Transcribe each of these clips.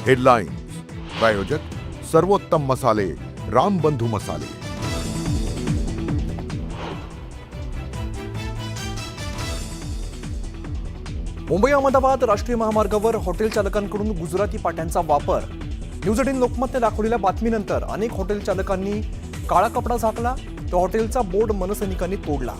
Headlines प्रायोजक सर्वोत्तम मसाले रामबंधू मसाले। मुंबई अहमदाबाद राष्ट्रीय महामार्गावर हॉटेल चालकांकडून गुजराती पाट्यांचा वापर। न्यूज 18 लोकमतने दाखवलेल्या बातमीनंतर अनेक हॉटेल चालकांनी काळा कपडा झाकला तर हॉटेलचा बोर्ड मनसैनिकांनी तोडला।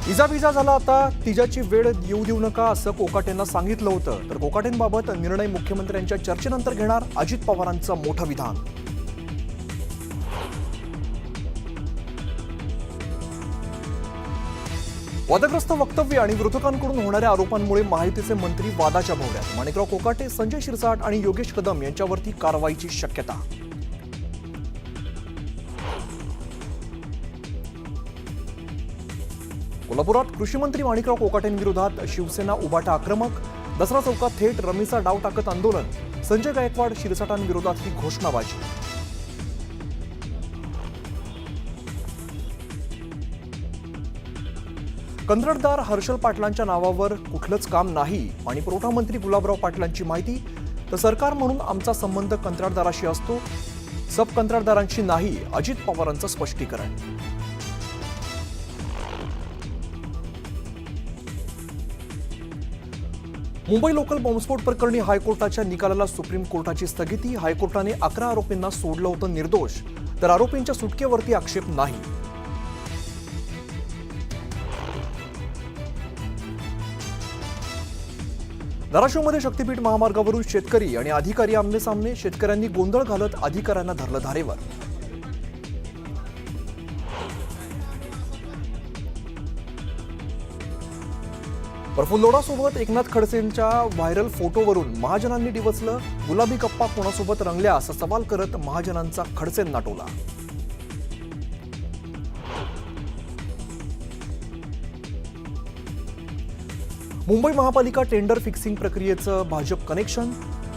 इजा झाला आता तिजाची वेळ येऊ देऊ नका असं कोकाटेंना सांगितलं होतं, तर कोकाटेंबाबत निर्णय मुख्यमंत्र्यांच्या चर्चेनंतर घेणार अजित पवारांचं मोठं विधान। वादग्रस्त वक्तव्य आणि विरोधकांकडून होणाऱ्या आरोपांमुळे महायुतीचे मंत्री वादाच्या भोवऱ्यात। माणिकराव कोकाटे, संजय शिरसाट आणि योगेश कदम यांच्यावरती कारवाईची शक्यता। कोल्हापुरात कृषी मंत्री माणिकराव कोकाटेंविरोधात शिवसेना उबाटा आक्रमक। दसरा चौकात थेट रमीचा डाव टाकत आंदोलन। संजय गायकवाड शिरसाटांविरोधात ही घोषणाबाजी। कंत्राटदार हर्षल पाटलांच्या नावावर कुठलंच काम नाही आणि पुरवठा मंत्री गुलाबराव पाटलांची माहिती, तर सरकार म्हणून आमचा संबंध कंत्राटदाराशी असतो, सब कंत्राटदारांशी नाही, अजित पवारांचं स्पष्टीकरण। मुंबई लोकल बॉम्बस्फोट प्रकरणी हायकोर्टाच्या निकालाला सुप्रीम कोर्टाची स्थगिती। हायकोर्टाने 11 आरोपींना सोडलं होतं निर्दोष, तर आरोपींच्या सुटकेवरती आक्षेप नाही। धाराशिवमध्ये शक्तीपीठ महामार्गावरून शेतकरी आणि अधिकारी आमने सामने। शेतकऱ्यांनी गोंधळ घालत अधिकाऱ्यांना धरलं धारेवर। प्रफुल्लोडासोबत एकनाथ खडसेंच्या व्हायरल फोटोवरून महाजनांनी डिवचलं। गुलाबी गप्पा कोणासोबत रंगल्या असा सवाल करत महाजनांचा खडसेंना टोला। मुंबई महापालिका टेंडर फिक्सिंग प्रक्रियेचं भाजप कनेक्शन।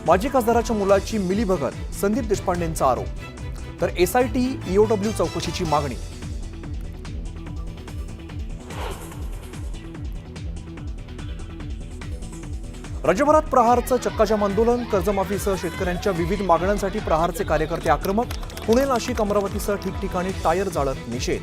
माजी खासदाराच्या मुलाची मिलीभगत, संदीप देशपांडेंचा आरोप, तर SIT EOW चौकशीची मागणी। राज्यभरात प्रहारचं चक्काजाम आंदोलन। कर्जमाफीसह शेतकऱ्यांच्या विविध मागण्यांसाठी प्रहारचे कार्यकर्ते आक्रमक। पुणे, नाशिक, अमरावतीसह ठिकठिकाणी टायर जाळत निषेध।